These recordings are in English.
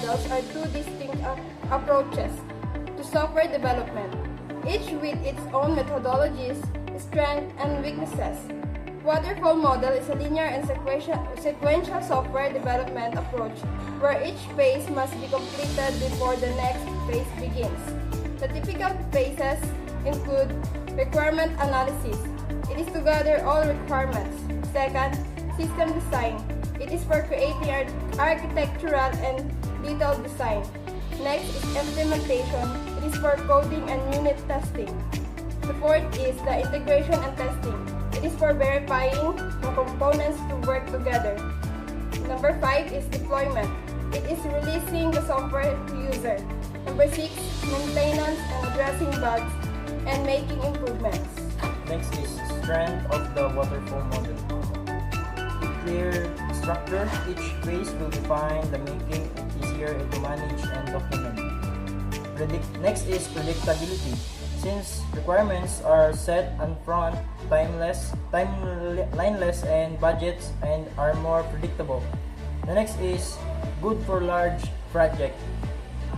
models are two distinct approaches to software development, each with its own methodologies, strengths, and weaknesses. Waterfall model is a linear and sequential software development approach where each phase must be completed before the next phase begins. The typical phases include requirement analysis. It is to gather all requirements. Second, system design. It is for creating architectural and detailed design. Next is implementation. It is for coding and unit testing. The fourth is the integration and testing. It is for verifying the components to work together. Number 5 is deployment. It is releasing the software to user. Number 6, maintenance and addressing bugs and making improvements. Next is strength of the waterfall model. A clear structure, each phase will define the making it easier to manage and document. Next is predictability. Since requirements are set upfront, timeless, and budgets and are more predictable. The next is good for large project.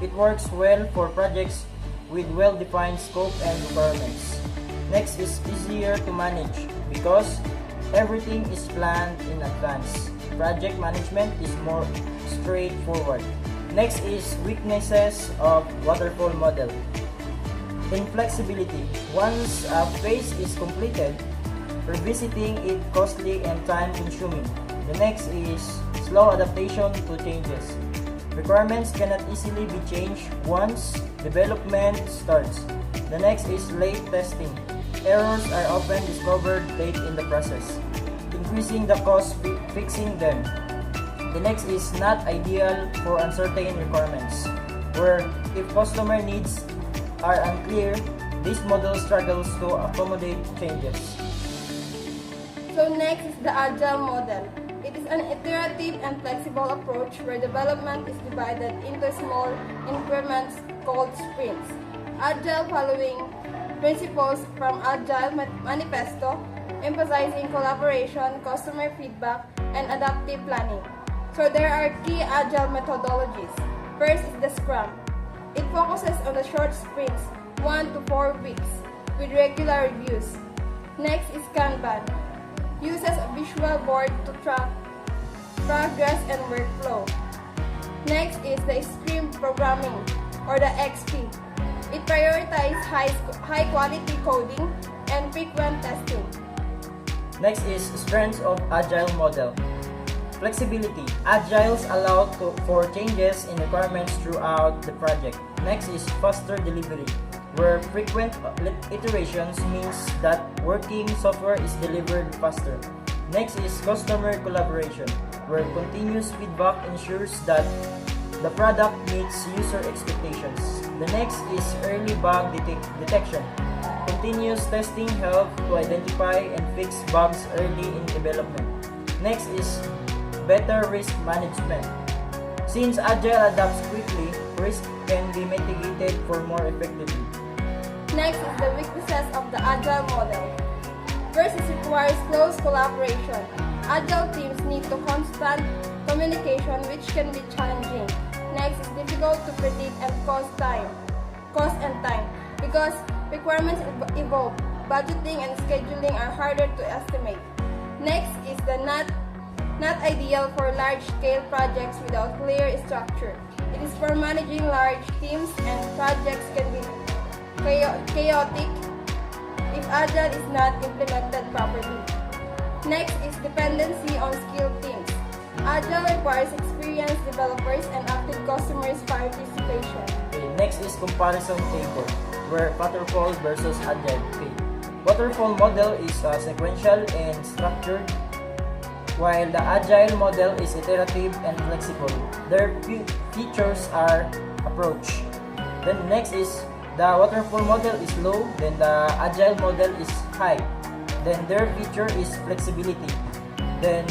It works well for projects with well-defined scope and requirements. Next is easier to manage because everything is planned in advance. Project management is more straightforward. Next is weaknesses of waterfall model. Inflexibility. Once a phase is completed, revisiting it costly and time-consuming. The next is slow adaptation to changes. Requirements cannot easily be changed once development starts. The next is late testing. Errors are often discovered late in the process, increasing the cost fixing them. The next is not ideal for uncertain requirements, where if customer needs are unclear, this model struggles to accommodate changes. So next is the Agile model. It is an iterative and flexible approach where development is divided into small increments called sprints. Agile following principles from Agile Manifesto, emphasizing collaboration, customer feedback, and adaptive planning. So there are key Agile methodologies. First is the Scrum. It focuses on the short sprints, 1 to 4 weeks, with regular reviews. Next is Kanban. Uses a visual board to track progress and workflow. Next is the Extreme Programming, or the XP. It prioritizes high-quality coding and frequent testing. Next is strengths of Agile model. Flexibility. Agiles allow for changes in requirements throughout the project. Next is faster delivery, where frequent iterations means that working software is delivered faster. Next is customer collaboration, where continuous feedback ensures that the product meets user expectations. The next is early bug detection. Continuous testing helps to identify and fix bugs early in development. Next is better risk management. Since Agile adapts quickly, risk can be mitigated for more effectively. Next is the weaknesses of the Agile model. First, it requires close collaboration. Agile teams need to constant communication, which can be challenging. Next is difficult to predict and cost and time because requirements evolve. Budgeting and scheduling are harder to estimate. Next is the not ideal for large-scale projects without clear structure. It is for managing large teams and projects can be chaotic if Agile is not implemented properly. Next is dependency on skilled teams. Agile requires experienced developers and active customers' participation. Next is comparison table, where Waterfall versus Agile. Waterfall model is sequential and structured, while the Agile model is iterative and flexible. Their features are approach. Then next is the Waterfall model is low, then the Agile model is high. Then their feature is flexibility. Then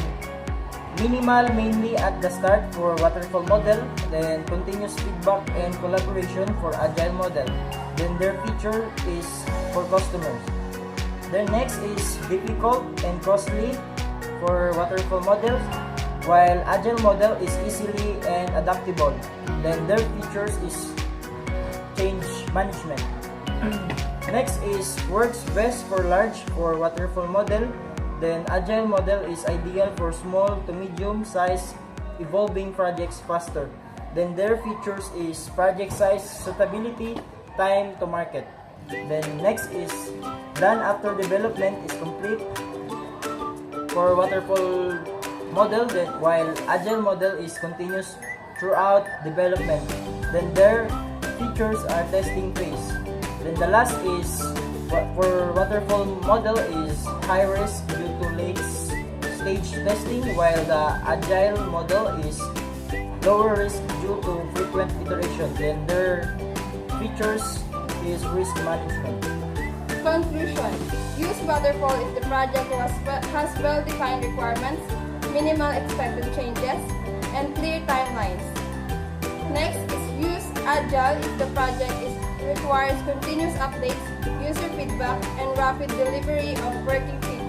minimal mainly at the start for Waterfall model, then continuous feedback and collaboration for Agile model. Then their feature is for customers. Then next is difficult and costly for Waterfall models. while Agile model is easily and adaptable. Then their features is change management. Next is works best for large for waterfall model. Then Agile model is ideal for small to medium size evolving projects faster. Then their features is project size, suitability, time to market. Then next is done after development is complete for waterfall model, then while Agile model is continuous throughout development. Then their features are testing phase. Then the last is for waterfall model is high risk due to late stage testing, while the Agile model is lower risk due to frequent iteration. Then their features is risk management. Conclusion. Use Waterfall if the project has well-defined requirements, minimal expected changes, and clear timelines. Next is use Agile if the project requires continuous updates, user feedback, and rapid delivery of working features.